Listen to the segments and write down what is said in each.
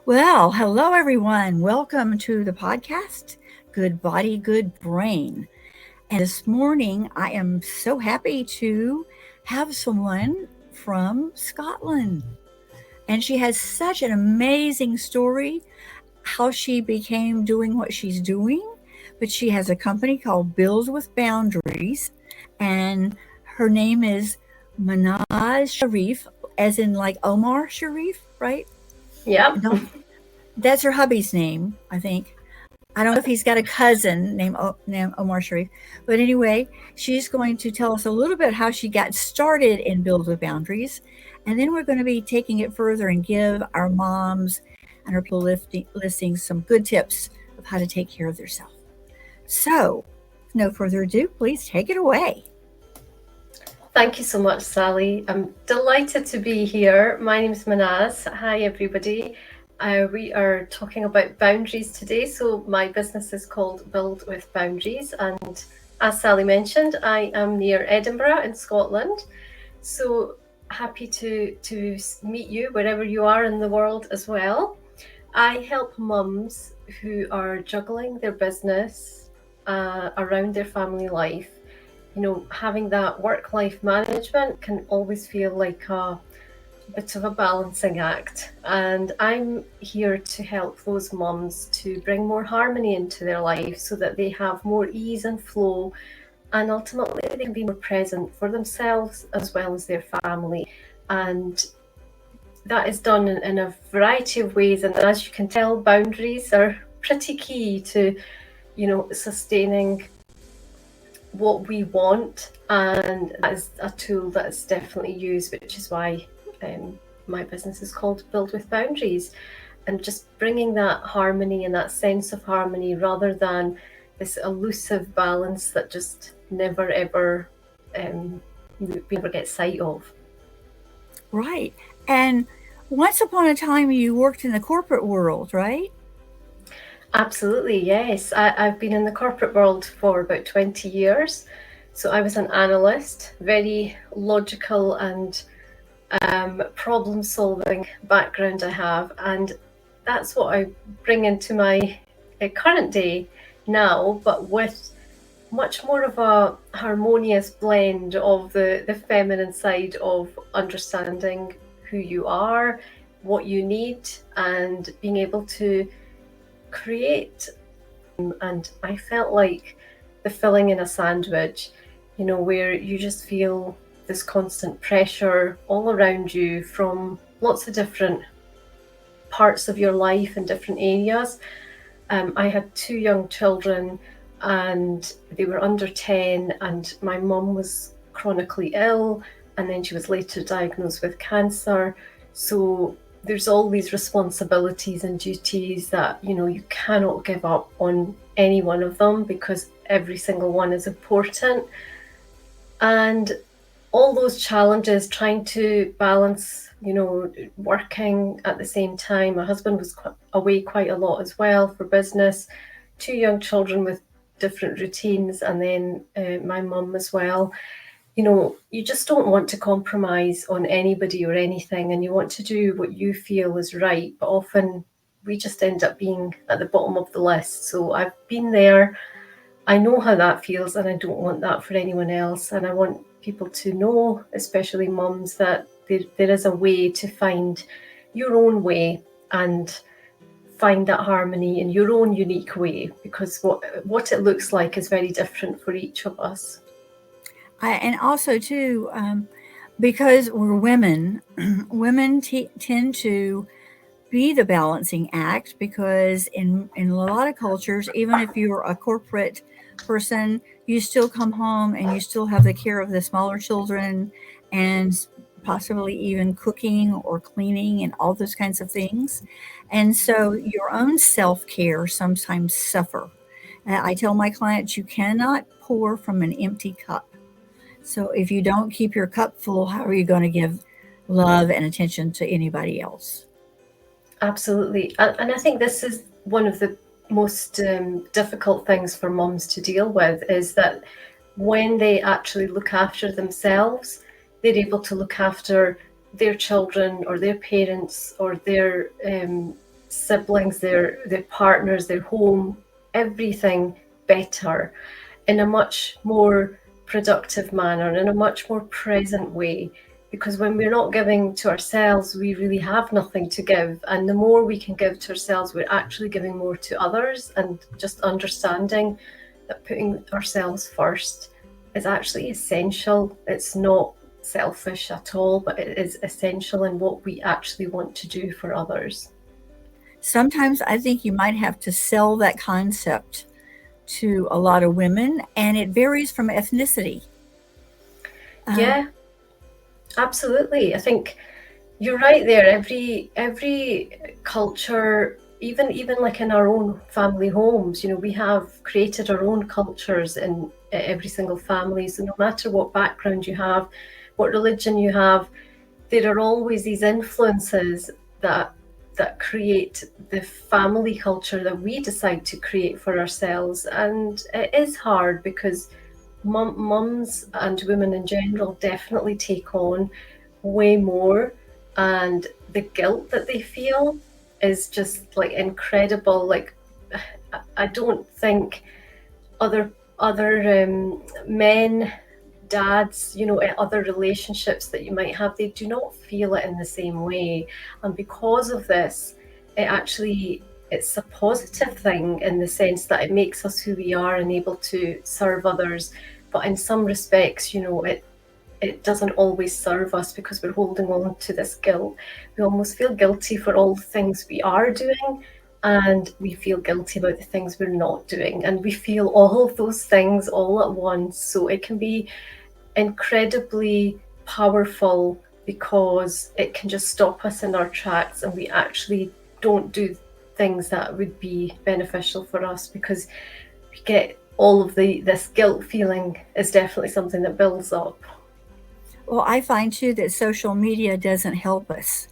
Well, hello everyone. Welcome to the podcast, Good Body, Good Brain. And this morning, I am so happy to have someone from Scotland. And she has such an amazing story how she became doing what she's doing. But she has a company called Build with Boundaries, and her name is Mahnaz Sharif, as in like Omar Sharif, right? Yep. That's her hubby's name, I think. I don't know if he's got a cousin named Omar Sharif, but anyway, she's going to tell us a little bit how she got started in Build with Boundaries, and then we're going to be taking it further and give our moms and our people listening some good tips of how to take care of themselves. So, with no further ado, please take it away. Thank you so much, Sally. I'm delighted to be here. My name is Mahnaz. Hi, everybody. We are talking about boundaries today. So my business is called Build with Boundaries. And as Sally mentioned, I am near Edinburgh in Scotland. So happy to meet you wherever you are in the world as well. I help mums who are juggling their business around their family life. Having that work-life management can always feel like a bit of a balancing act. And I'm here to help those mums to bring more harmony into their life so that they have more ease and flow, and ultimately they can be more present for themselves as well as their family. And that is done in a variety of ways. And as you can tell, boundaries are pretty key to, sustaining what we want, and that is a tool that is definitely used, which is why my business is called Build with Boundaries, and just bringing that harmony and that sense of harmony rather than this elusive balance that just never ever we never get sight of. Right. And once upon a time, you worked in the corporate world, right? Absolutely, yes. I've been in the corporate world for about 20 years. So I was an analyst, very logical and problem solving background I have. And that's what I bring into my current day now, but with much more of a harmonious blend of the feminine side of understanding who you are, what you need, and being able to create. And I felt like the filling in a sandwich, where you just feel this constant pressure all around you from lots of different parts of your life and different areas. I had two young children and they were under 10, and my mum was chronically ill, and then she was later diagnosed with cancer. So there's all these responsibilities and duties that you cannot give up on any one of them, because every single one is important. And all those challenges, trying to balance, working at the same time. My husband was away quite a lot as well for business, two young children with different routines, and then my mum as well. You just don't want to compromise on anybody or anything, and you want to do what you feel is right. But often we just end up being at the bottom of the list. So I've been there. I know how that feels, and I don't want that for anyone else. And I want people to know, especially mums, that there is a way to find your own way and find that harmony in your own unique way, because what it looks like is very different for each of us. And also too, because we're women, women tend to be the balancing act, because in a lot of cultures, even if you're a corporate person, you still come home and you still have the care of the smaller children, and possibly even cooking or cleaning and all those kinds of things. And so your own self-care sometimes suffer. I tell my clients, you cannot pour from an empty cup. So if you don't keep your cup full, how are you going to give love and attention to anybody else? Absolutely. And I think this is one of the most difficult things for mums to deal with, is that when they actually look after themselves, they're able to look after their children or their parents or their siblings, their partners, their home, everything better in a much more productive manner, in a much more present way. Because when we're not giving to ourselves, we really have nothing to give. And the more we can give to ourselves, we're actually giving more to others. And just understanding that putting ourselves first is actually essential. It's not selfish at all, but it is essential in what we actually want to do for others. Sometimes I think you might have to sell that concept to a lot of women, and it varies from ethnicity. Um, Yeah, absolutely. I think you're right there. Every culture, even like in our own family homes, we have created our own cultures in every single family. So no matter what background you have, what religion you have, there are always these influences that create the family culture that we decide to create for ourselves. And it is hard because mums and women in general definitely take on way more, and the guilt that they feel is just like incredible. Like I don't think other men, dads, other relationships that you might have, they do not feel it in the same way. And because of this, it's a positive thing in the sense that it makes us who we are and able to serve others. But in some respects, it doesn't always serve us because we're holding on to this guilt. We almost feel guilty for all the things we are doing, and we feel guilty about the things we're not doing. And we feel all of those things all at once. So it can be incredibly powerful because it can just stop us in our tracks and we actually don't do things that would be beneficial for us because we get all of this guilt feeling is definitely something that builds up. well, I find too that social media doesn't help us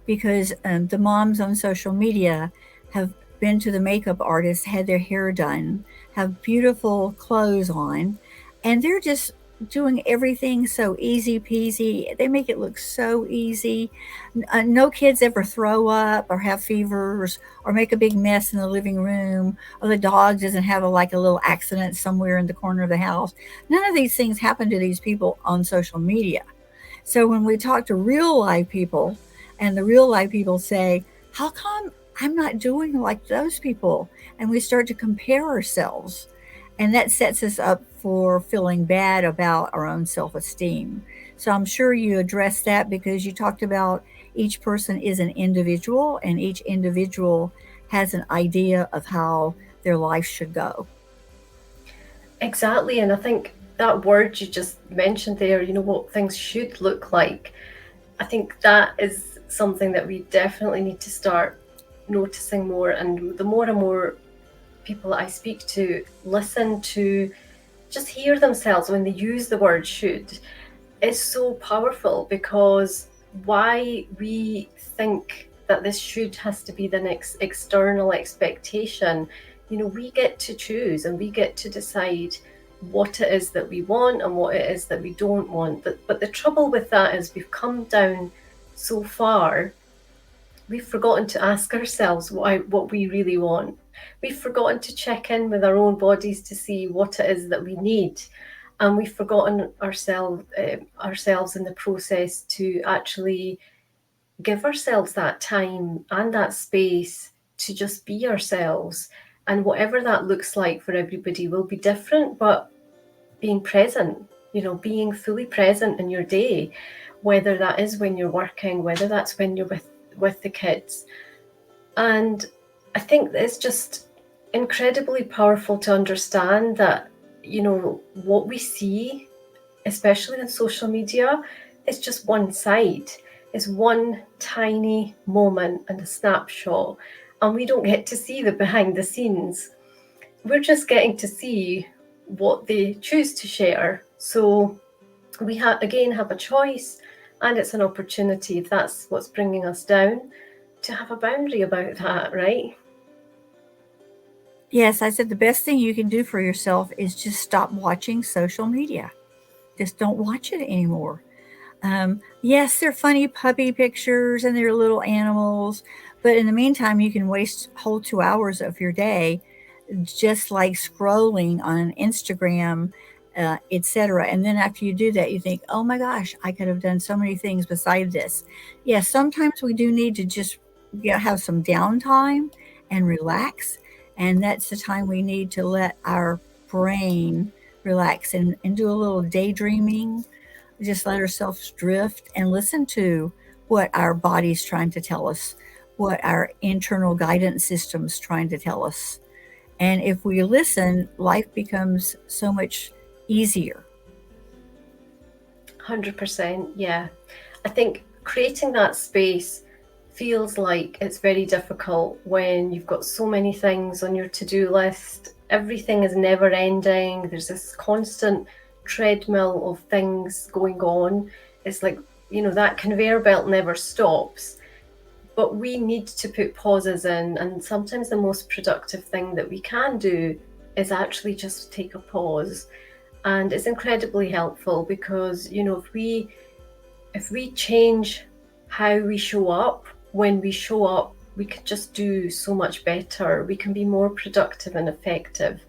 because the moms on social media have been to the makeup artist, had their hair done, have beautiful clothes on, and they're just doing everything so easy peasy. They make it look so easy. No kids ever throw up or have fevers or make a big mess in the living room, or the dog doesn't have like a little accident somewhere in the corner of the house. None of these things happen to these people on social media. So when we talk to real life people, and the real life people say, how come I'm not doing like those people? And we start to compare ourselves. And that sets us up for feeling bad about our own self esteem. So I'm sure you addressed that because you talked about each person is an individual and each individual has an idea of how their life should go. Exactly. And I think that word you just mentioned there, what things should look like, I think that is something that we definitely need to start noticing more. And the more and more people that I speak to listen to just hear themselves when they use the word should, is so powerful because why we think that this should has to be the next external expectation. We get to choose and we get to decide what it is that we want and what it is that we don't want. But the trouble with that is we've come down so far, we've forgotten to ask ourselves what we really want. We've forgotten to check in with our own bodies to see what it is that we need, and we've forgotten ourselves in the process to actually give ourselves that time and that space to just be ourselves. And whatever that looks like for everybody will be different, but being present, being fully present in your day, whether that is when you're working, whether that's when you're with the kids. And I think it's just incredibly powerful to understand that, what we see, especially on social media, is just one side, is one tiny moment and a snapshot. And we don't get to see the behind the scenes. We're just getting to see what they choose to share. So we again have a choice, and it's an opportunity, if that's what's bringing us down, to have a boundary about that, right? Yes, I said the best thing you can do for yourself is just stop watching social media. Just don't watch it anymore. Yes, they're funny puppy pictures and they're little animals, But in the meantime, you can waste whole 2 hours of your day just like scrolling on Instagram, etc. And then after you do that, you think, oh my gosh, I could have done so many things beside this. Yes, sometimes we do need to just have some downtime and relax. And that's the time we need to let our brain relax and do a little daydreaming, just let ourselves drift and listen to what our body's trying to tell us, what our internal guidance system's trying to tell us. And if we listen, life becomes so much easier. 100%. Yeah. I think creating that space feels like it's very difficult when you've got so many things on your to-do list. Everything is never ending. There's this constant treadmill of things going on. It's like, that conveyor belt never stops. But we need to put pauses in, and sometimes the most productive thing that we can do is actually just take a pause. And it's incredibly helpful because, if we change how we show up, when we show up, we can just do so much better. We can be more productive and effective.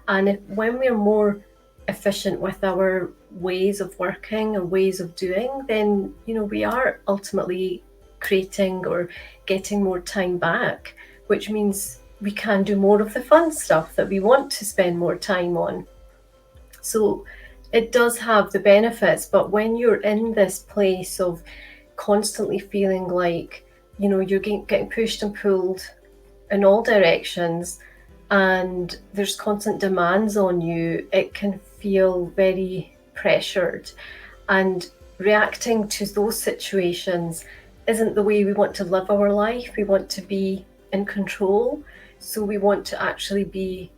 And when we're more efficient with our ways of working and ways of doing, then, we are ultimately creating or getting more time back, which means we can do more of the fun stuff that we want to spend more time on. So it does have the benefits, but when you're in this place of constantly feeling like, you're getting pushed and pulled in all directions and there's constant demands on you, it can feel very pressured. And reacting to those situations isn't the way we want to live our life. We want to be in control. So we want to actually be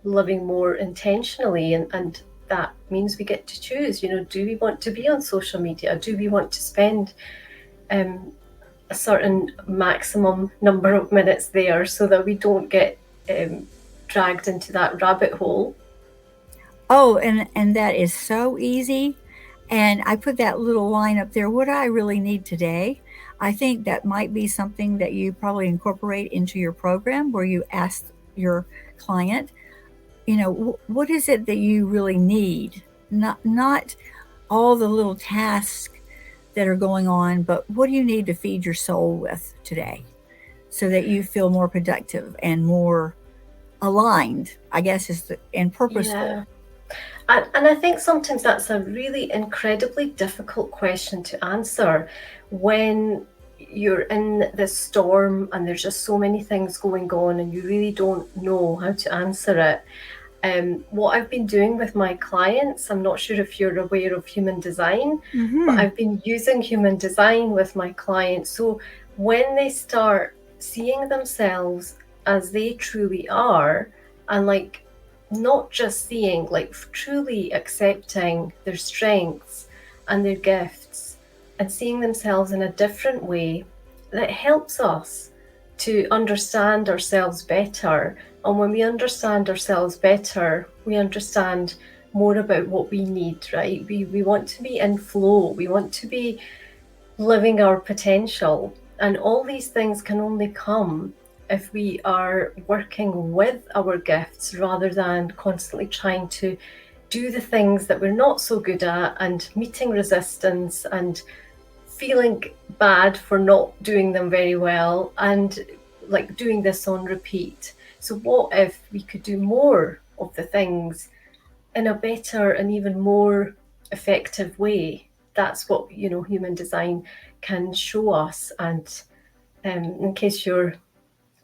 living more intentionally, and that means we get to choose, do we want to be on social media? Do we want to spend a certain maximum number of minutes there so that we don't get dragged into that rabbit hole? Oh, and that is so easy. And I put that little line up there, what do I really need today? I think that might be something that you probably incorporate into your program where you ask your client, what is it that you really need? Not all the little tasks that are going on, but what do you need to feed your soul with today so that you feel more productive and more aligned, I guess, and purposeful. Yeah. And I think sometimes that's a really incredibly difficult question to answer when you're in this storm and there's just so many things going on and you really don't know how to answer it. What I've been doing with my clients, I'm not sure if you're aware of human design, but I've been using human design with my clients. So when they start seeing themselves as they truly are, and like not just seeing, like truly accepting their strengths and their gifts and seeing themselves in a different way, that helps us to understand ourselves better. And when we understand ourselves better, we understand more about what we need, right? We want to be in flow. We want to be living our potential. And all these things can only come if we are working with our gifts rather than constantly trying to do the things that we're not so good at and meeting resistance and feeling bad for not doing them very well and like doing this on repeat. So what if we could do more of the things in a better and even more effective way? That's what, human design can show us. And in case your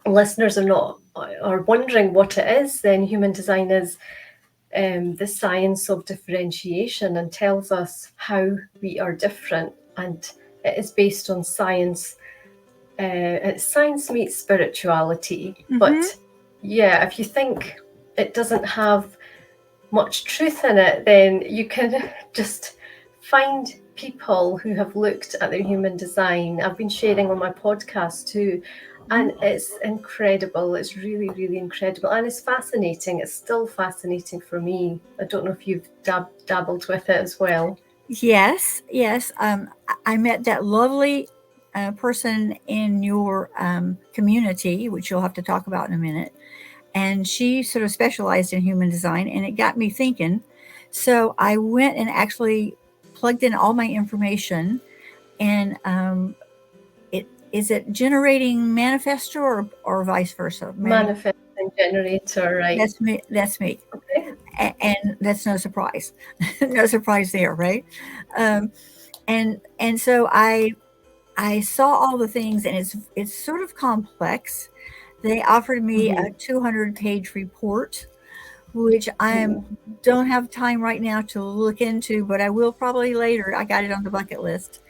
listeners are wondering what it is, then human design is the science of differentiation and tells us how we are different. And it is based on science. Science meets spirituality. But yeah, if you think it doesn't have much truth in it, then you can just find people who have looked at their human design. I've been sharing on my podcast too, and it's incredible. It's really, really incredible, and it's fascinating. It's still fascinating for me. I don't know if you've dabbled with it as well. Yes, yes. I met that lovely a person in your community, which you'll have to talk about in a minute, and she sort of specialized in human design, and it got me thinking. So I went and actually plugged in all my information, and it is it generating manifestor or vice versa? Manifesting generator, right? That's me. That's me, Okay. and that's no surprise. No surprise there, right? Um, and so I saw all the things, and it's sort of complex. They offered me a Mm-hmm. 200-page report, which I Ooh, don't have time right now to look into, but I will probably later. I got it on the bucket list.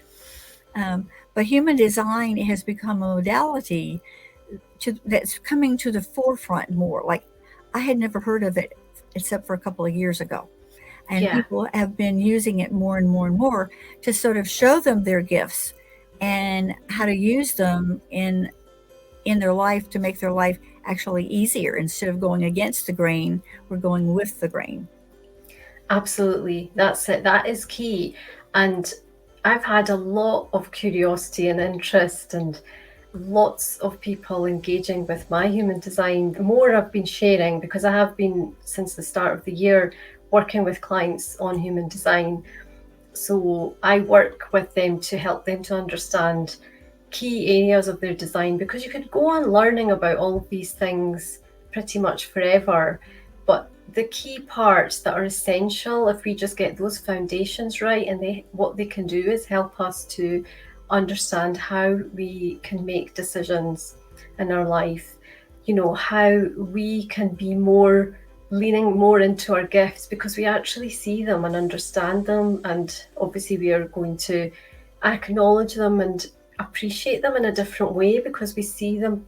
Um, but human design has become a modality that's coming to the forefront more. Like I had never heard of it except for a couple of years ago. And yeah, people have been using it more and more and more to sort of show them their gifts and how to use them in their life to make their life actually easier. Instead of going against the grain, we're going with the grain. absolutely. That's it. That is key. And I've had a lot of curiosity and interest, and lots of people engaging with my human design. The more I've been sharing, because I have been since the start of the year working with clients on human design. So I work with them to help them to understand key areas of their design, because you could go on learning about all of these things pretty much forever. But the key parts that are essential, if we just get those foundations right, and what they can do is help us to understand how we can make decisions in our life, how we can be more leaning more into our gifts because we actually see them and understand them, and obviously we are going to acknowledge them and appreciate them in a different way because we see them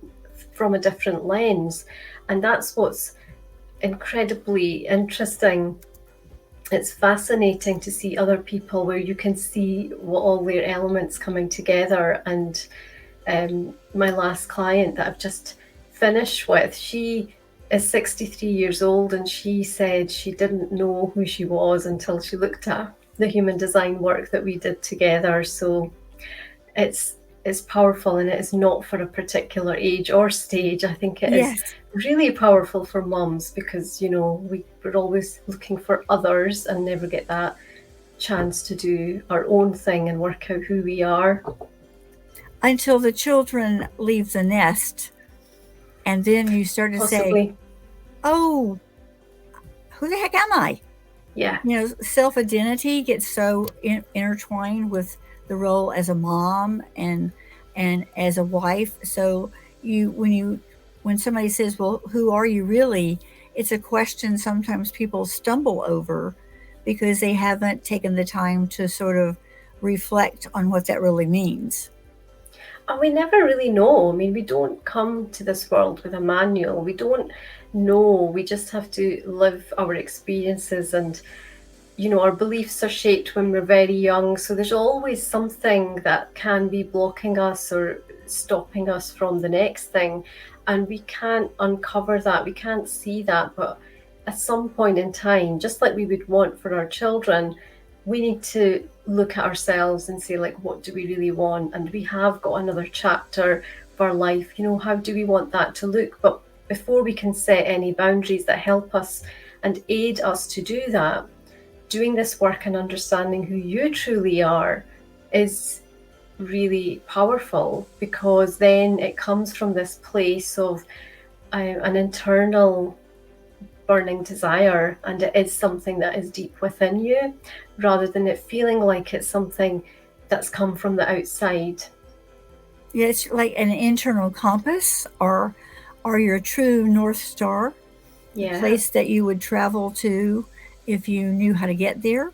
from a different lens. And that's what's incredibly interesting. It's fascinating to see other people where you can see what all their elements coming together. And my last client that I've just finished with, she is 63 years old, and she said she didn't know who she was until she looked at the human design work that we did together. So it's powerful, and it is not for a particular age or stage. I think it is Yes. really powerful for mums because we're always looking for others and never get that chance to do our own thing and work out who we are. Until the children leave the nest, and then you start to say, Possibly. "Oh, who the heck am I?" Yeah. Self identity gets so intertwined with the role as a mom and as a wife. So when somebody says, "Well, who are you really?" It's a question sometimes people stumble over because they haven't taken the time to sort of reflect on what that really means. And we never really know. I mean, we don't come to this world with a manual. We don't know. We just have to live our experiences, and our beliefs are shaped when we're very young. So there's always something that can be blocking us or stopping us from the next thing. And we can't uncover that. We can't see that. But at some point in time, just like we would want for our children, we need to look at ourselves and say, like, what do we really want? And we have got another chapter of our life. How do we want that to look? But before we can set any boundaries that help us and aid us to do that, doing this work and understanding who you truly are is really powerful, because then it comes from this place of an internal burning desire, and it is something that is deep within you rather than it feeling like it's something that's come from the outside. Yeah, it's like an internal compass or your true North Star, the Yeah. place that you would travel to if you knew how to get there.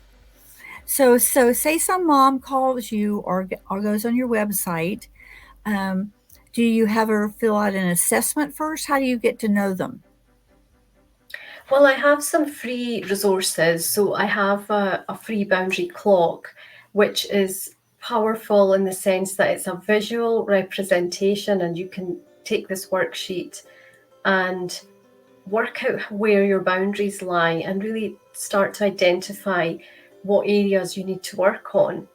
So say some mom calls you or goes on your website. Um, do you have her fill out an assessment first? How do you get to know them? Well, I have some free resources. So I have a free boundary clock, which is powerful in the sense that it's a visual representation, and you can take this worksheet and work out where your boundaries lie and really start to identify what areas you need to work on.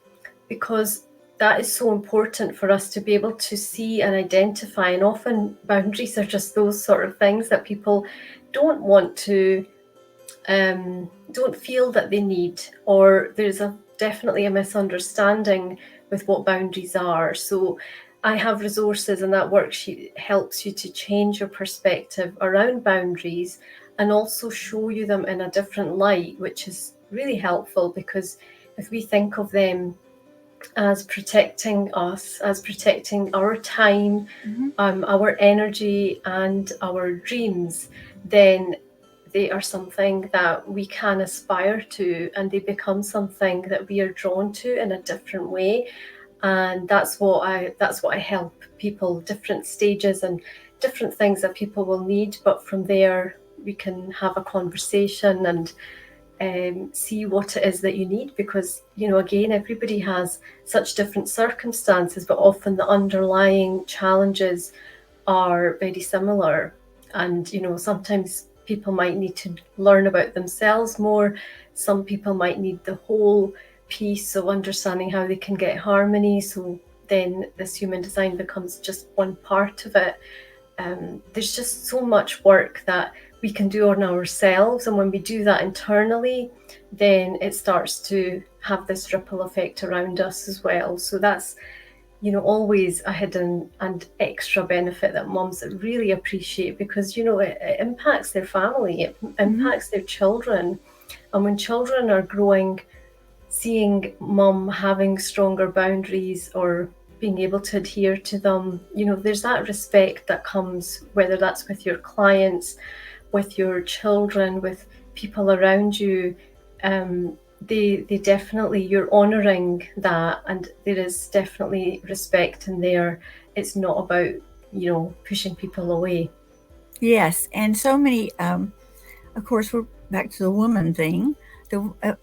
Because that is so important for us to be able to see and identify. And often boundaries are just those sort of things that people don't want to, don't feel that they need, or there's definitely a misunderstanding with what boundaries are. So I have resources, and that worksheet helps you to change your perspective around boundaries and also show you them in a different light, which is really helpful, because if we think of them as protecting us, as protecting our time, our energy, and our dreams, then they are something that we can aspire to, and they become something that we are drawn to in a different way. And that's what I help people, different stages and different things that people will need. But from there, we can have a conversation and see what it is that you need, because again, everybody has such different circumstances, but often the underlying challenges are very similar. And sometimes people might need to learn about themselves more. Some people might need the whole piece of understanding how they can get harmony, so then this human design becomes just one part of it. There's just so much work that we can do on ourselves, and when we do that internally, then it starts to have this ripple effect around us as well. So that's always a hidden and extra benefit that moms really appreciate, because it impacts their family, it impacts their children. And when children are growing, seeing mom having stronger boundaries or being able to adhere to them, there's that respect that comes, whether that's with your clients, with your children, with people around you. They definitely, you're honouring that, and there is definitely respect in there. It's not about pushing people away. Yes, and so many. Of course, we're back to the woman thing.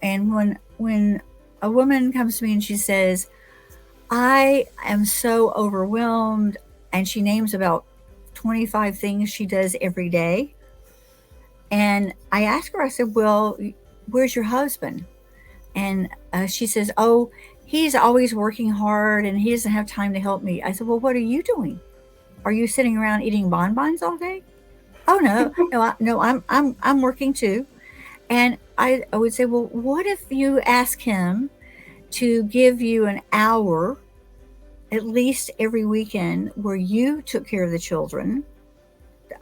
And when a woman comes to me and she says, "I am so overwhelmed," and she names about 25 things she does every day, and I ask her, I said, "Well, where's your husband?" And she says, "Oh, he's always working hard and he doesn't have time to help me." I said, "Well, what are you doing? Are you sitting around eating bonbons all day?" "Oh no, no, I'm working too." And I would say, "Well, what if you ask him to give you an hour at least every weekend where you took care of the children?"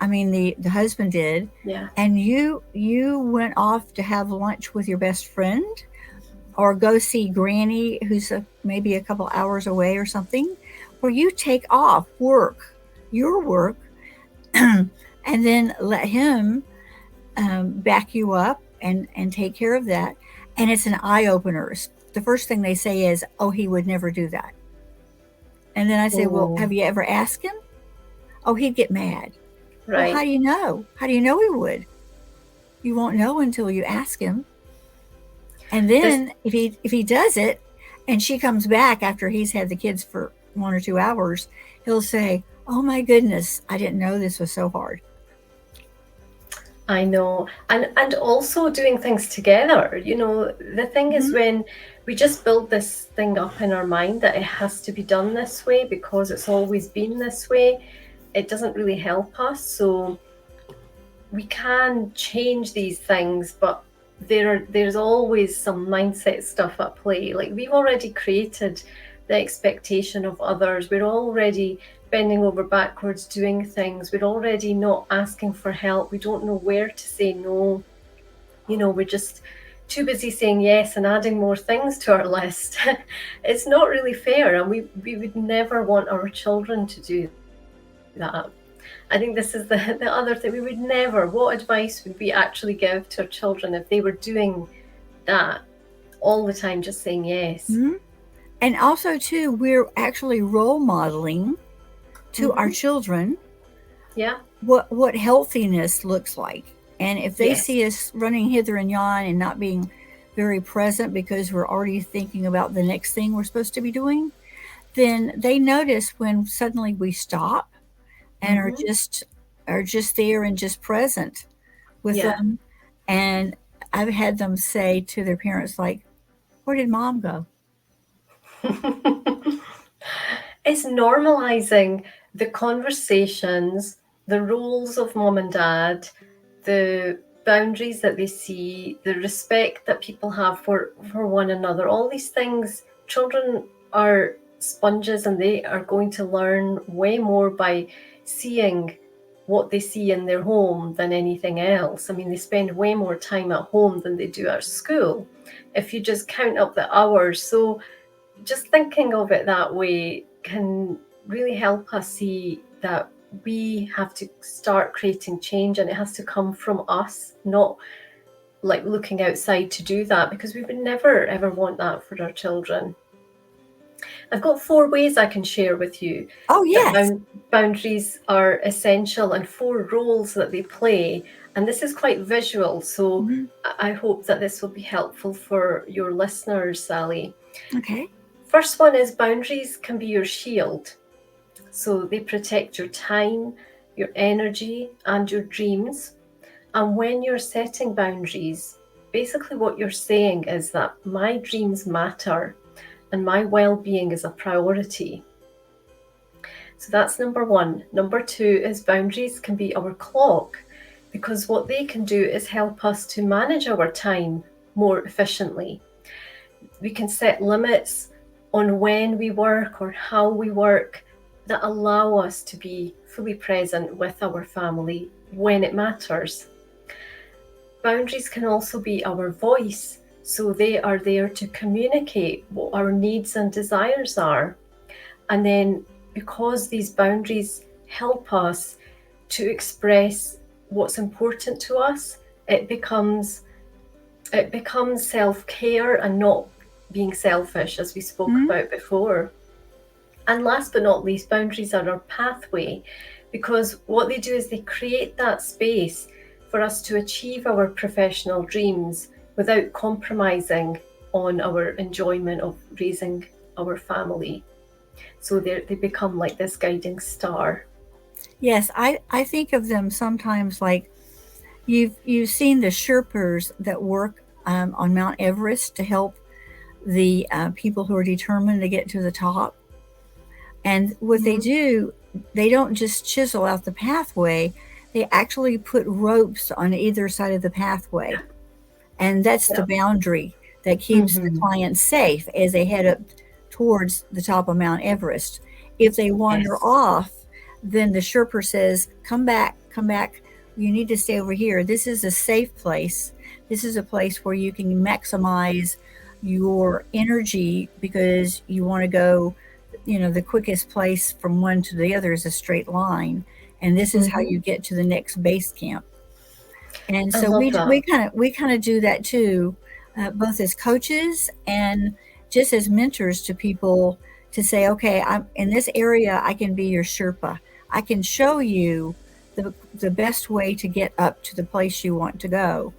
I mean, the husband did. Yeah. "And you went off to have lunch with your best friend, or go see Granny, who's maybe a couple hours away or something, where you take off your work, and then let him back you up and take care of that." And it's an eye opener. The first thing they say is, "Oh, he would never do that." And then I say, "Well, Oh, have you ever asked him?" "Oh, he'd get mad." "Well, how right. do you know? How do you know he would?" "You won't know until you ask him." And There's then if he does it, and she comes back after he's had the kids for 1 or 2 hours, he'll say, "Oh my goodness, I didn't know this was so hard." I know. And also doing things together. The thing is, Mm-hmm. when we just build this thing up in our mind that it has to be done this way because it's always been this way, it doesn't really help us. So we can change these things, but there's always some mindset stuff at play. Like, we've already created the expectation of others. We're already bending over backwards doing things. We're already not asking for help. We don't know where to say no. We're just too busy saying yes and adding more things to our list. It's not really fair, and we would never want our children to do that. I think this is the other thing. We would never. What advice would we actually give to our children if they were doing that all the time, just saying yes? Mm-hmm. And also, too, we're actually role modeling to our Mm-hmm. children Yeah. what healthiness looks like. And if they Yes. see us running hither and yon and not being very present because we're already thinking about the next thing we're supposed to be doing, then they notice when suddenly we stop and are Mm-hmm. just there and just present with Yeah. them. And I've had them say to their parents, like, "Where did mom go?" It's normalizing the conversations, the roles of mom and dad, the boundaries that they see, the respect that people have for one another. All these things, children are sponges and they are going to learn way more by seeing what they see in their home than anything else. I mean, they spend way more time at home than they do at school if you just count up the hours. So just thinking of it that way can really help us see that we have to start creating change, and it has to come from us, not like looking outside to do that, because we would never ever want that for our children. I've got 4 ways I can share with you Oh, that yes. boundaries are essential, and 4 roles that they play. And this is quite visual, so Mhm. I hope that this will be helpful for your listeners, Sally. Okay. First one is boundaries can be your shield. So they protect your time, your energy, and your dreams. And when you're setting boundaries, basically what you're saying is that my dreams matter and my well being is a priority. So that's number one. Number two is boundaries can be our clock, because what they can do is help us to manage our time more efficiently. We can set limits on when we work or how we work that allow us to be fully present with our family when it matters. Boundaries can also be our voice, so they are there to communicate what our needs and desires are. And then, because these boundaries help us to express what's important to us, it becomes self-care and not being selfish, as we spoke Mhm. about before. And last but not least, boundaries are our pathway, because what they do is they create that space for us to achieve our professional dreams without compromising on our enjoyment of raising our family. So they become like this guiding star. Yes, I think of them sometimes like you've seen the Sherpers that work on Mount Everest to help the people who are determined to get to the top. And what they Mm-hmm. do, they don't just chisel out the pathway, they actually put ropes on either side of the pathway. And that's the Yeah. boundary that keeps the Mm-hmm. client safe as they head up towards the top of Mount Everest. If they wander Yes. off, then the Sherpa says, come back, come back. You need to stay over here. This is a safe place. This is a place where you can maximize your energy because you want to go, the quickest place from one to the other is a straight line. And this is how Mm-hmm. you get to the next base camp. And I so love that. we kind of do that too, both as coaches and just as mentors to people to say, okay, I'm in this area. I can be your Sherpa. I can show you the best way to get up to the place you want to go,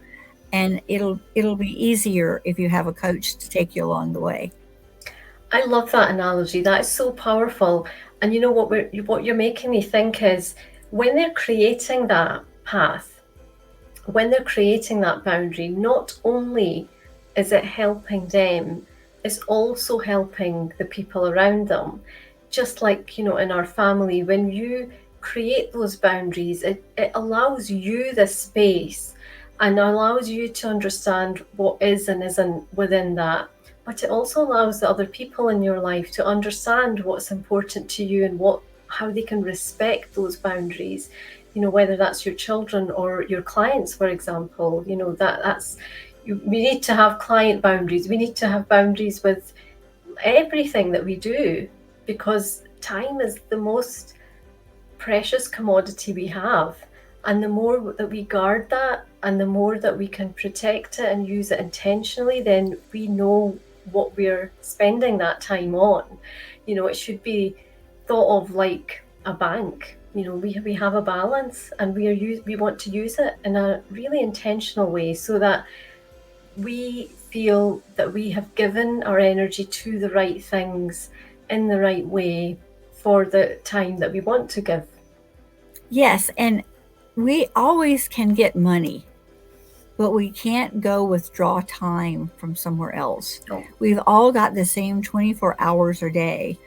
and it'll be easier if you have a coach to take you along the way. I love that analogy. That is so powerful. And you know what you're making me think is, when they're creating that path, when they're creating that boundary, not only is it helping them, it's also helping the people around them. Just like, in our family, when you create those boundaries, it allows you the space and allows you to understand what is and isn't within that. But it also allows the other people in your life to understand what's important to you and how they can respect those boundaries. Whether that's your children or your clients, for example. We need to have client boundaries. We need to have boundaries with everything that we do, because time is the most precious commodity we have. And the more that we guard that, and the more that we can protect it and use it intentionally, then we know what we're spending that time on. It should be thought of like a bank. We have a balance, and we want to use it in a really intentional way, so that we feel that we have given our energy to the right things in the right way for the time that we want to give. Yes, and we always can get money, but we can't go withdraw time from somewhere else. Oh, We've all got the same 24 hours a day.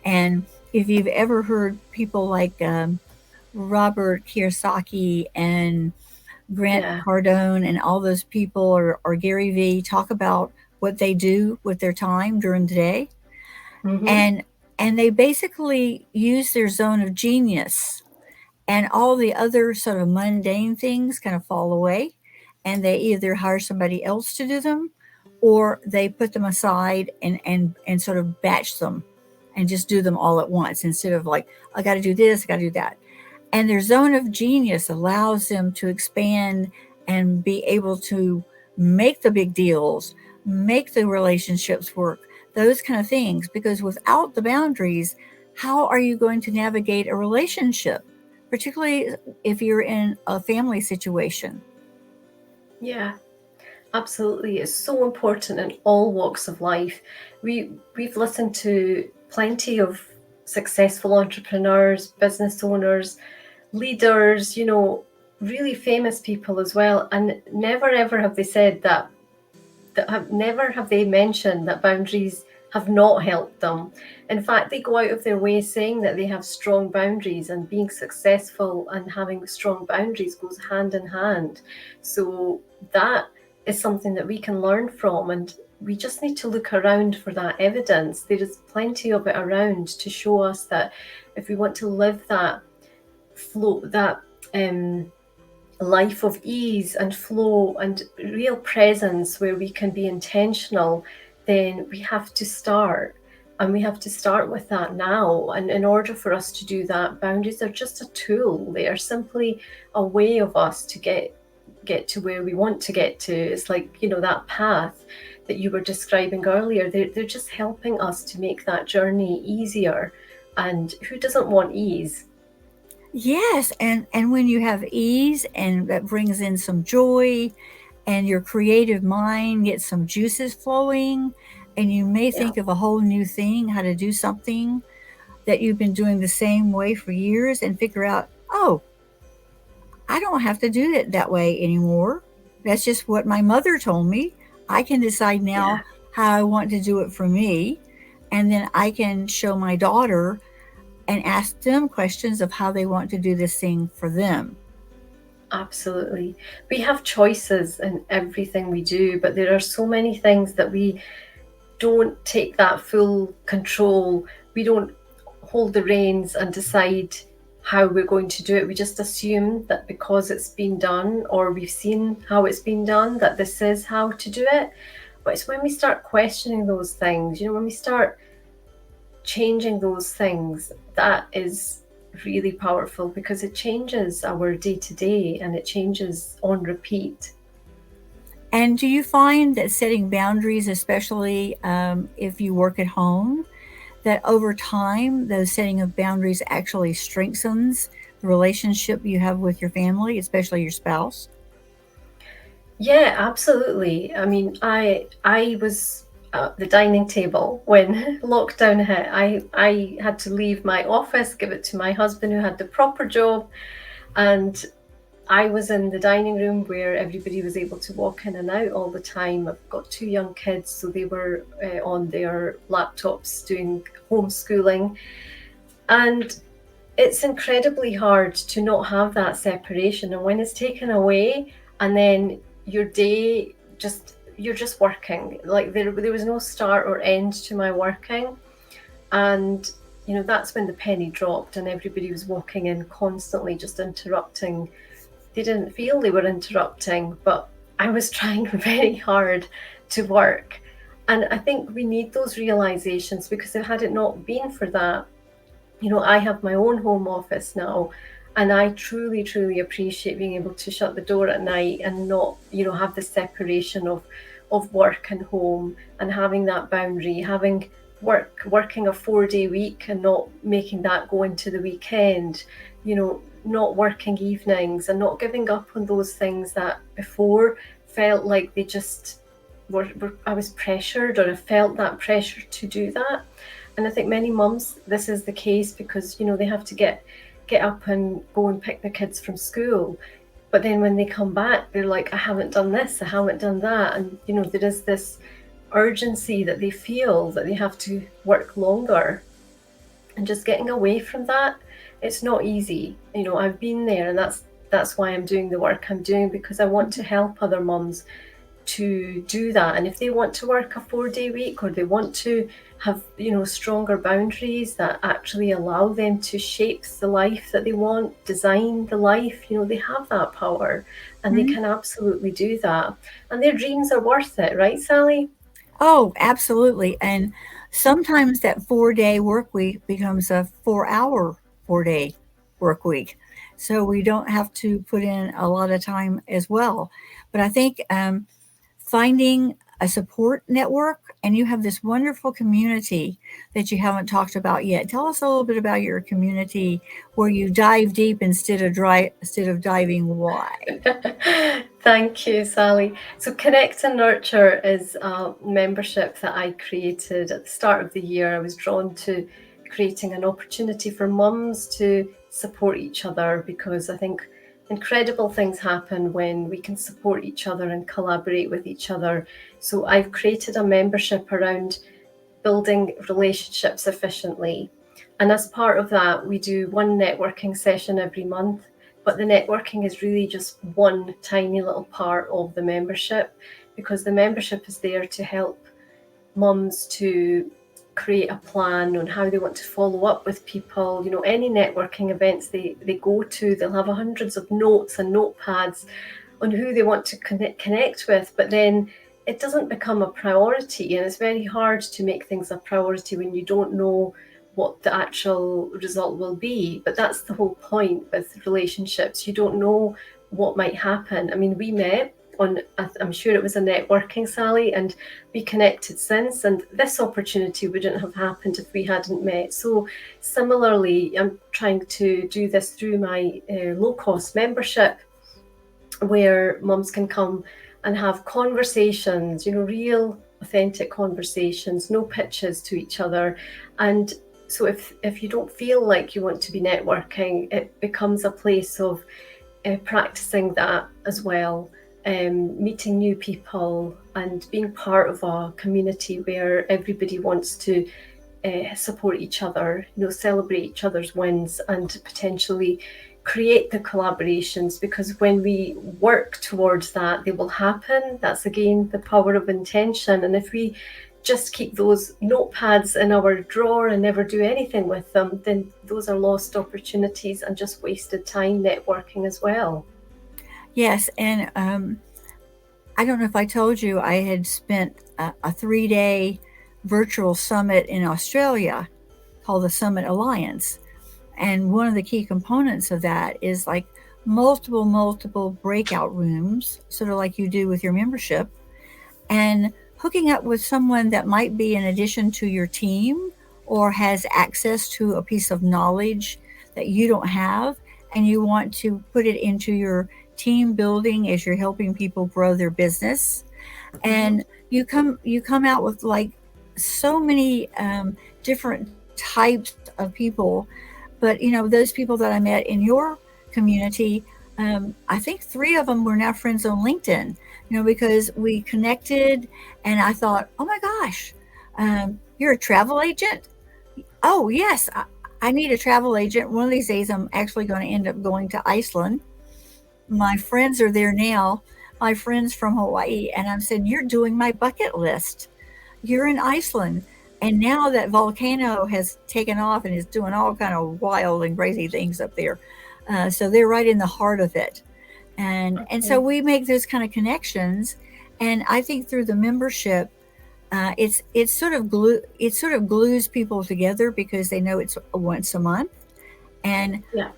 And if you've ever heard people like Robert Kiyosaki and Grant Yeah. Cardone and all those people, or Gary Vee, talk about what they do with their time during the day, Mm-hmm. and they basically use their zone of genius, and all the other sort of mundane things kind of fall away, and they either hire somebody else to do them, or they put them aside and sort of batch them and just do them all at once, instead of like, I got to do this, I got to do that. And their zone of genius allows them to expand and be able to make the big deals, make the relationships work, those kind of things. Because without the boundaries, how are you going to navigate a relationship, particularly if you're in a family situation? Yeah. Absolutely, it's so important in all walks of life. We've listened to plenty of successful entrepreneurs, business owners, leaders, really famous people as well, and never ever have they said never have they mentioned that boundaries have not helped them. In fact, they go out of their way saying that they have strong boundaries, and being successful and having strong boundaries goes hand in hand. So that is something that we can learn from, and we just need to look around for that evidence. There is plenty of it around to show us that if we want to live that flow, that um, life of ease and flow and real presence where we can be intentional, then we have to start. And we have to start with that now. And in order for us to do that, boundaries are just a tool. They are simply a way of us to get to where we want to get to. It's like, that path that you were describing earlier. They're just helping us to make that journey easier. And who doesn't want ease? Yes, and when you have ease, and that brings in some joy, and your creative mind gets some juices flowing, and you may Yeah. think of a whole new thing, how to do something that you've been doing the same way for years, and figure out, oh, I don't have to do it that way anymore. That's just what my mother told me. I can decide Yeah. now how I want to do it for me, and then I can show my daughter and ask them questions of how they want to do this thing for them. Absolutely. We have choices in everything we do, but there are so many things that we don't take that full control. We don't hold the reins and decide how we're going to do it. We just assume that because it's been done, or we've seen how it's been done, that this is how to do it. But it's when we start questioning those things, when we start changing those things, that is really powerful, because it changes our day to day and it changes on repeat. And do you find that setting boundaries, especially if you work at home, that over time, those setting of boundaries actually strengthens the relationship you have with your family, especially your spouse? Yeah, absolutely. I mean, I was at the dining table when lockdown hit. I had to leave my office, give it to my husband who had the proper job, and I was in the dining room where everybody was able to walk in and out all the time. I've got two young kids, so they were on their laptops doing homeschooling. And it's incredibly hard to not have that separation. And when it's taken away, and then your day you're just working. Like there was no start or end to my working. And that's when the penny dropped, and everybody was walking in constantly, just interrupting. They didn't feel they were interrupting, but I was trying very hard to work. And I think we need those realizations, because had it not been for that, I have my own home office now, and I truly, truly appreciate being able to shut the door at night and not, have the separation of work and home, and having that boundary, having working a 4-day week and not making that go into the weekend, not working evenings, and not giving up on those things that before felt like they just were I was pressured, or I felt that pressure to do that. And I think many mums, this is the case, because they have to get up and go and pick their kids from school. But then when they come back, they're like, I haven't done this, I haven't done that. And there is this urgency that they feel that they have to work longer. and just getting away from that, it's not easy. I've been there, and that's why I'm doing the work I'm doing, because I want to help other mums to do that. And if they want to work a 4-day week, or they want to have stronger boundaries that actually allow them to shape the life that they want, design the life, they have that power, and they Mhm. can absolutely do that, and their dreams are worth it, right, Sally? Oh, absolutely. And sometimes that 4-day work week becomes a 4-hour 4-day work week. So we don't have to put in a lot of time as well. But I think finding a support network, and you have this wonderful community that you haven't talked about yet. Tell us a little bit about your community where you dive deep instead of diving wide. Thank you, Sally. So, Connect and Nurture is a membership that I created at the start of the year. I was drawn to creating an opportunity for mums to support each other, because I think incredible things happen when we can support each other and collaborate with each other. So, I've created a membership around building relationships efficiently. And as part of that, we do one networking session every month. But the networking is really just one tiny little part of the membership, because the membership is there to help mums to create a plan on how they want to follow up with people. Any networking events they go to, they'll have hundreds of notes and notepads on who they want to connect with, but then it doesn't become a priority, and it's very hard to make things a priority when you don't know what the actual result will be. But that's the whole point with relationships. You don't know what might happen. I mean, we met on, I'm sure it was a networking, Sally, and we connected since, and this opportunity wouldn't have happened if we hadn't met. So similarly, I'm trying to do this through my low cost membership, where mums can come and have conversations, real authentic conversations, no pitches to each other. And so if you don't feel like you want to be networking, it becomes a place of practicing that as well, meeting new people and being part of a community where everybody wants to support each other, celebrate each other's wins, and potentially create the collaborations, because when we work towards that, they will happen. That's again the power of intention. And if we just keep those notepads in our drawer and never do anything with them, then those are lost opportunities and just wasted time networking as well. Yes, and I don't know if I told you I had spent a 3-day virtual summit in Australia called the Summit Alliance. And one of the key components of that is like multiple breakout rooms, sort of like you do with your membership, and hooking up with someone that might be in addition to your team or has access to a piece of knowledge that you don't have, and you want to put it into your team building as you're helping people grow their business. Mm-hmm. And you come out with like so many different types of people. But those people that I met in your community, I think 3 of them were now friends on LinkedIn. Because we connected, and I thought, oh my gosh, you're a travel agent. Oh yes, I need a travel agent. One of these days, I'm actually going to end up going to Iceland. My friends are there now, my friends from Hawaii, and I'm saying, you're doing my bucket list. You're in Iceland. And now that volcano has taken off and is doing all kind of wild and crazy things up there. So they're right in the heart of it. And so Okay. we make those kind of connections. And I think through the membership, it sort of glues people together because they know it's once a month. And Yeah.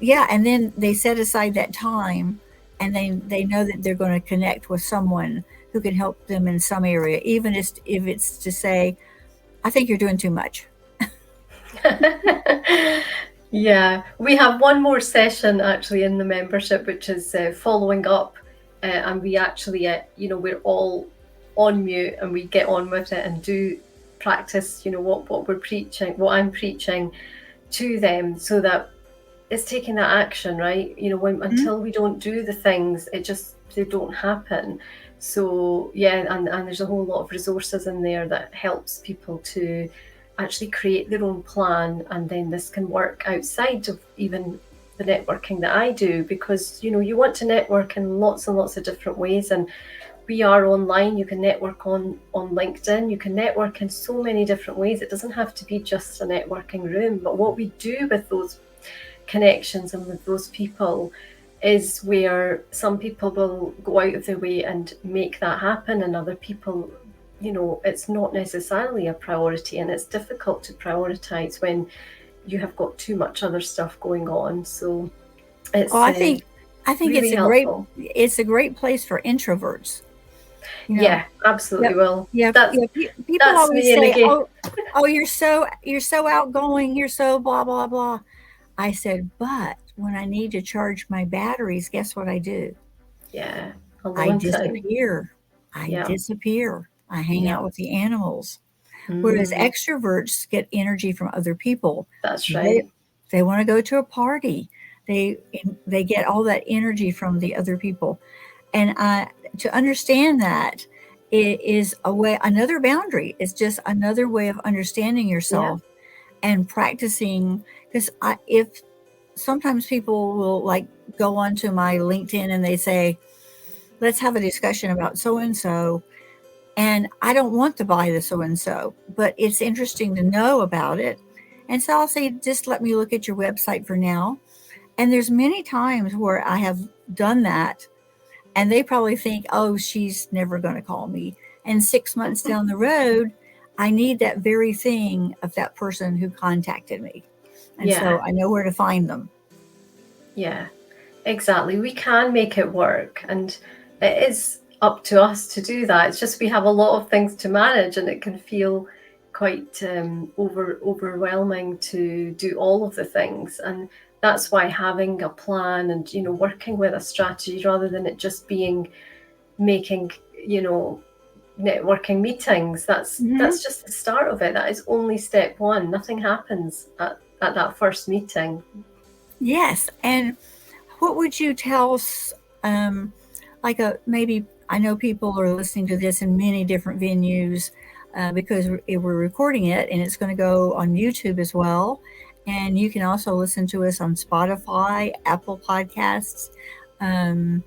yeah, and then they set aside that time, and they know that they're going to connect with someone who can help them in some area, even if it's to say, I think you're doing too much. Yeah, we have one more session actually in the membership, which is following up, and we actually, we're all on mute and we get on with it and do practice, what we're preaching, what I'm preaching to them, so that it's taking that action, right? Mhm. Until we don't do the things, they don't happen. So yeah, and there's a whole lot of resources in there that helps people to actually create their own plan, and then this can work outside of even the networking that I do, because you want to network in lots and lots of different ways. And we are online. You can network on LinkedIn. You can network in so many different ways. It doesn't have to be just a networking room. But what we do with those connections and with those people is where some people will go out of their way and make that happen, and other people, it's not necessarily a priority, and it's difficult to prioritize when you have got too much other stuff going on. So it's I think really helpful. it's a great place for introverts. Yeah, absolutely. Yep. Well, Yeah, that's yeah. People that's always me and say, again. "Oh, you're so outgoing. You're so blah blah blah." I said, "But when I need to charge my batteries, guess what I do? Yeah, I alone time. disappear. I Yeah. disappear. I hang Yeah. out with the animals." Whereas Mm, extroverts get energy from other people. that's They right. they want to go to a party. They they get all that energy from the other people. And to understand that it is a way, another boundary. It's just another way of understanding Yeah. yourself and practicing. Because if sometimes people will like go onto my LinkedIn and they say, let's have a discussion about so and so. And I don't want to buy the so and so, but it's interesting to know about it. And so I'll say, just let me look at your website for now. And there's many times where I have done that, and they probably think, oh, she's never going to call me. And 6 months down the road, I need that very thing of that person who contacted me. And Yeah. so I know where to find them. Yeah. Exactly. We can make it work, and it is up to us to do that. It's just we have a lot of things to manage, and it can feel quite overwhelming to do all of the things. And that's why having a plan and working with a strategy, rather than it just being making networking meetings, Mm-hmm. that's just the start of it. That is only step one. Nothing happens at that first meeting. Yes. And what would you tell, um, like a maybe, I know people are listening to this in many different venues because we're recording it and it's going to go on YouTube as well. And you can also listen to us on Spotify, Apple Podcasts, um,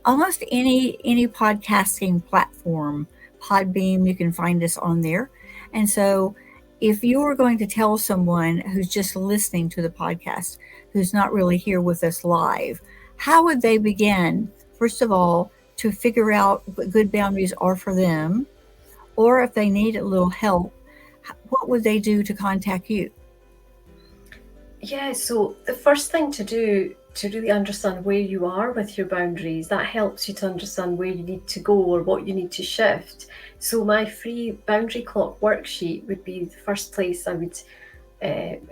almost any podcasting platform. Podbeam, you can find us on there. And so if you were going to tell someone who's just listening to the podcast, who's not really here with us live, how would they begin, first of all, to figure out what good boundaries are for them? Or if they need a little help, what would they do to contact you? Yeah, so the first thing to do to really understand where you are with your boundaries, that helps you to understand where you need to go or what you need to shift. So my free boundary clock worksheet would be the first place I would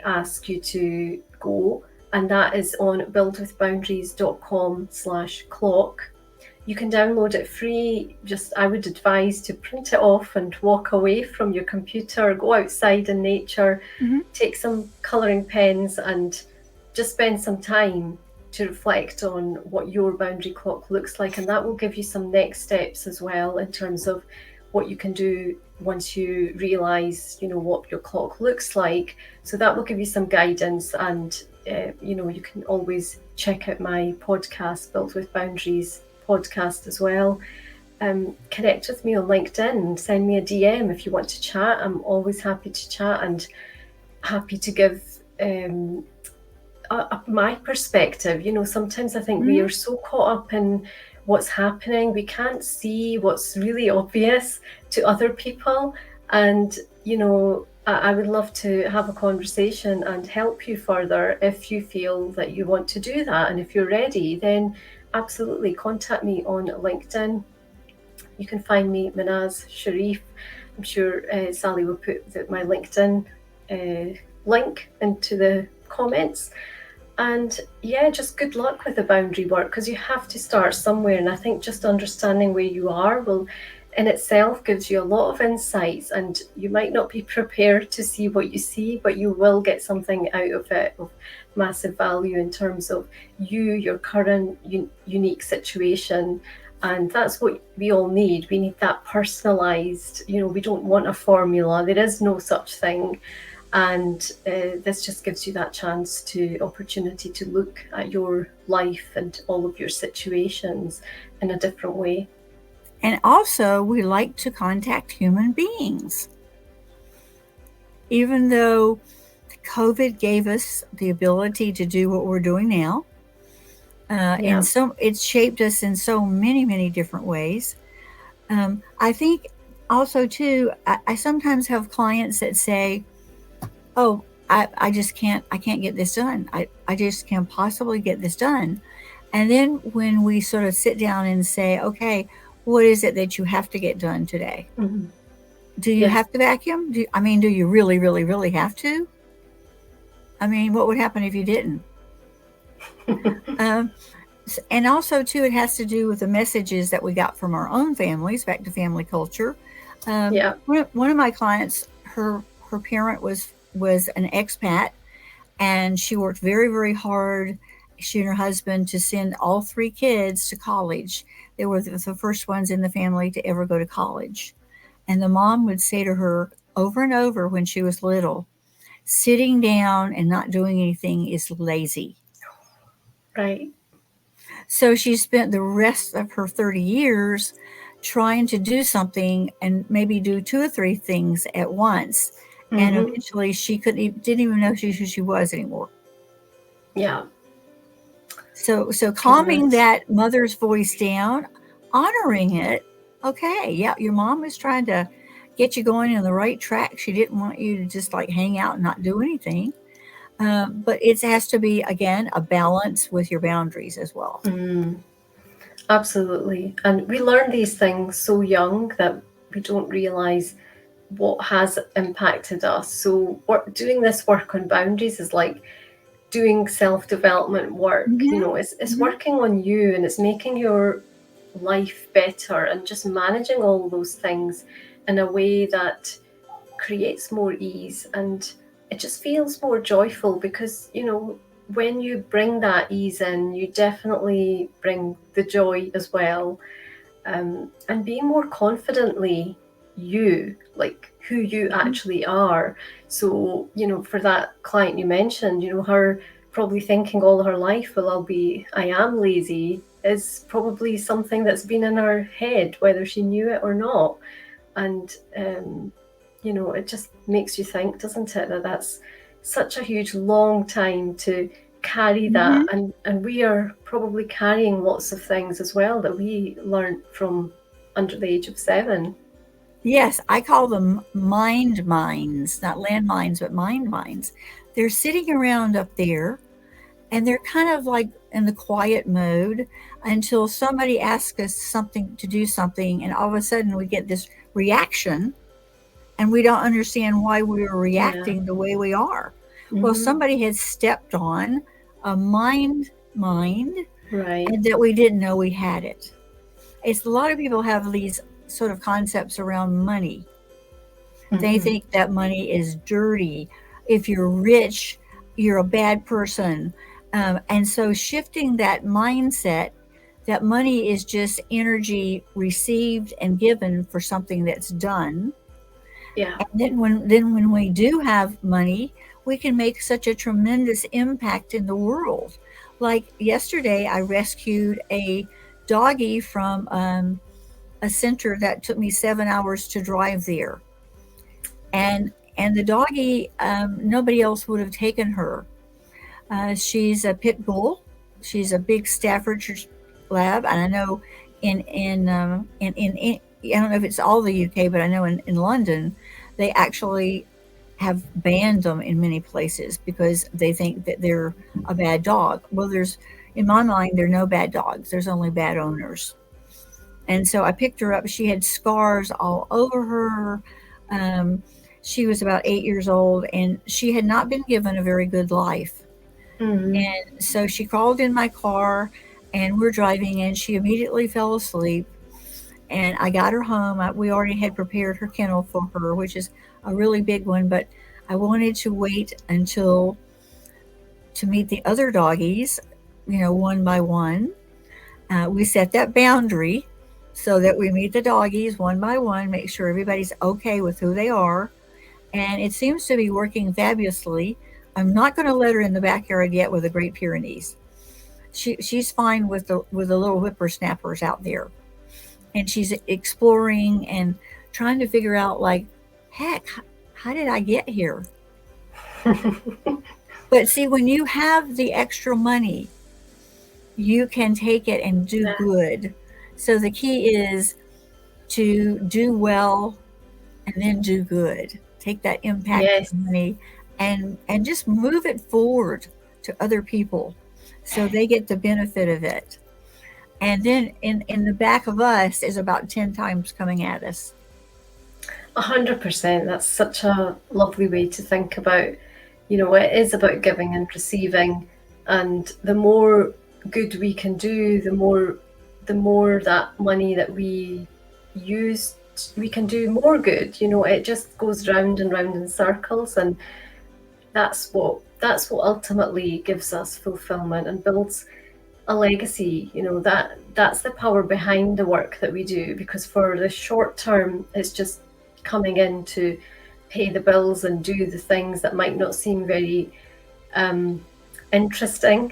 ask you to go, and that is on buildwithboundaries.com/clock. You can download it free. Just, I would advise to print it off and walk away from your computer, go outside in nature, Mm-hmm. take some colouring pens, and just spend some time to reflect on what your boundary clock looks like. And that will give you some next steps as well in terms of what you can do once you realise, what your clock looks like. So that will give you some guidance. And, you can always check out my podcast, Built with Boundaries podcast, as well. Connect with me on LinkedIn, send me a DM if you want to chat. I'm always happy to chat and happy to give my perspective. Sometimes I think we Mm-hmm. are so caught up in what's happening, we can't see what's really obvious to other people. And, I would love to have a conversation and help you further if you feel that you want to do that. And if you're ready, then absolutely contact me on LinkedIn. You can find me, Mahnaz Sharif. I'm sure Sally will put my LinkedIn link into the comments. And yeah, just good luck with the boundary work, because you have to start somewhere. And I think just understanding where you are will in itself gives you a lot of insights, and you might not be prepared to see what you see, but you will get something out of it of massive value in terms of your current unique situation, And that's what we all need. We need that personalized, we don't want a formula. There is no such thing. And this just gives you that opportunity to look at your life and all of your situations in a different way. And also, we like to contact human beings. Even though COVID gave us the ability to do what we're doing now, Yeah. and so it's shaped us in so many, many different ways. I think also too, I sometimes have clients that say, "Oh, I just I can't get this done. I just can't possibly get this done." And then when we sort of sit down and say, "Okay, what is it that you have to get done today? Mm-hmm. Do you Yes. have to vacuum? I mean, do you really, really, really have to? I mean, what would happen if you didn't?" Um, and also, too, it has to do with the messages that we got from our own families, back to family culture. Yeah. One of my clients, her parent was an expat, and she worked very, very hard. She and her husband to send all three kids to college. They were the first ones in the family to ever go to college. And the mom would say to her over and over when she was little, sitting down and not doing anything is lazy. Right. So she spent the rest of her 30 years trying to do something and maybe do two or three things at once. And Mm-hmm. eventually she didn't even know who she was anymore. Yeah. So calming Goodness. that mother's voice down, honoring it. Okay, yeah, your mom was trying to get you going in the right track. She didn't want you to just like hang out and not do anything. But it has to be again a balance with your boundaries as well. Mm, absolutely. And we learn these things so young that we don't realize what has impacted us. So, doing this work on boundaries is like doing self development work. Hmm. It's Hmm. working on you, and it's making your life better and just managing all those things in a way that creates more ease, and it just feels more joyful because when you bring that ease in, you definitely bring the joy as well. And being more confidently you, like who you Hmm. actually are. So, for that client you mentioned, her probably thinking all her life, well, I am lazy, is probably something that's been in her head, whether she knew it or not. And, it just makes you think, doesn't it, that that's such a huge, long time to carry that. Hmm. And we are probably carrying lots of things as well that we learned from under the age of 7. Yes, I call them mind mines, not landmines, but mind mines. They're sitting around up there and they're kind of like in the quiet mode until somebody asks us something to do something, and all of a sudden we get this reaction and we don't understand why we are Yeah. reacting the way we are. Well, Hmm. somebody has stepped on a mind Right. and that we didn't know we had it. It's a lot of people have these sort of concepts around money. They Hmm. think that money is dirty. If you're rich, you're a bad person. And so shifting that mindset that money is just energy received and given for something that's done. Yeah. And then when we do have money, we can make such a tremendous impact in the world. Like yesterday, I rescued a doggie from a center that took me 7 hours to drive there, and the doggie, nobody else would have taken her. She's a pit bull. She's a big Staffordshire Lab, and I know in I don't know if it's all the UK, but I know in London they actually have banned them in many places because they think that they're a bad dog. Well, there's in my mind there are no bad dogs. There's only bad owners. And so I picked her up. She had scars all over her. Um, she was about 8 years old, and she had not been given a very good life. Hmm. And so she crawled in my car, and we're driving, and she immediately fell asleep. And I got her home. We already had prepared her kennel for her, which is a really big one, but I wanted to wait until to meet the other doggies, one by one. We set that boundary. so that we meet the doggies one by one, make sure everybody's okay with who they are. And it seems to be working fabulously. I'm not going to let her in the backyard yet with the Great Pyrenees. She's fine with the little whippersnappers out there, and she's exploring and trying to figure out, like, heck, how did I get here? But see, when you have the extra money, you can take it and do Yeah. good. So the key is to do well and then do good. Take that impact Yes. money and just move it forward to other people so they get the benefit of it. And then in the back of us is about 10 times coming at us. 100%. That's such a lovely way to think about, it is about giving and receiving. And the more good we can do, the more that money that we use, we can do more good. It just goes round and round in circles, and that's what ultimately gives us fulfillment and builds a legacy. That's the power behind the work that we do, because for the short term it's just coming in to pay the bills and do the things that might not seem very um, interesting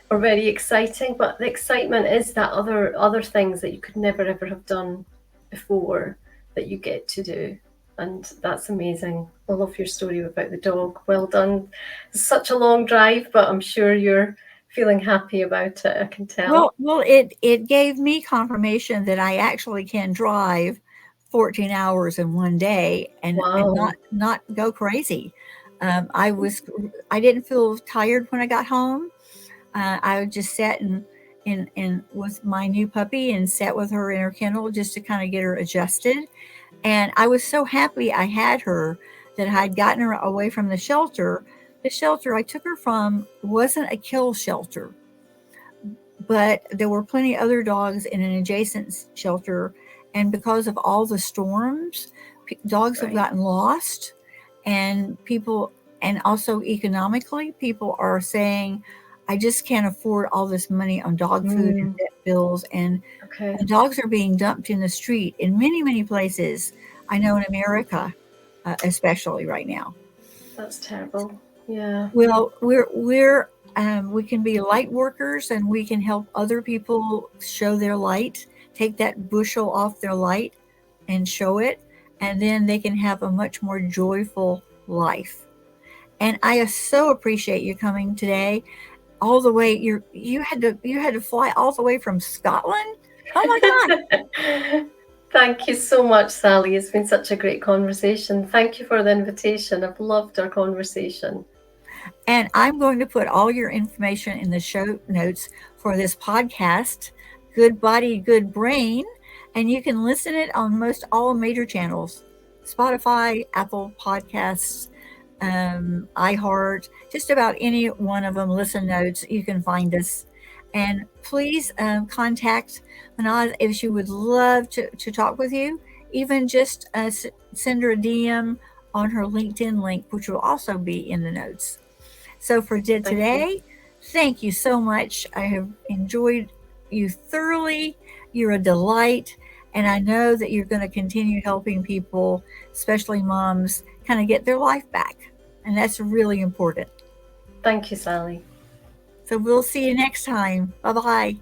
or very exciting, but the excitement is that other things that you could never ever have done before that you get to do. And that's amazing. I love your story about the dog. Well done. It's such a long drive, but I'm sure you're feeling happy about it, I can tell. Well, it gave me confirmation that I actually can drive 14 hours in one day and Wow. not go crazy. I didn't feel tired when I got home. I would just sit and with my new puppy and sat with her in her kennel just to kind of get her adjusted. And I was so happy I had her that I had gotten her away from the shelter. The shelter I took her from wasn't a kill shelter, but there were plenty of other dogs in an adjacent shelter. And because of all the storms, dogs have Right. gotten lost, and people, and also economically, people are saying, I just can't afford all this money on dog food and Mm, vet bills. okay. And dogs are being dumped in the street in many, many places. I know in America, especially right now. That's terrible. Yeah. Well, we can be light workers and we can help other people show their light, take that bushel off their light and show it, and then they can have a much more joyful life. And I so appreciate you coming today. All the way you had to fly all the way from Scotland. Oh my God. Thank you so much, Sally. It's been such a great conversation. Thank you for the invitation. I've loved our conversation. And I'm going to put all your information in the show notes for this podcast, Good Body, Good Brain. And you can listen it on most all major channels: Spotify, Apple Podcasts, iHeart, just about any one of them. Listen notes, you can find us. And please contact Mahnaz if she would love to talk with you. Even just send her a DM on her LinkedIn link, which will also be in the notes. So for Thank you. today, thank you so much. I have enjoyed you thoroughly. You're a delight. And I know that you're going to continue helping people, especially moms, kind of get their life back. And that's really important. Thank you, Sally. So we'll see you next time. Bye bye.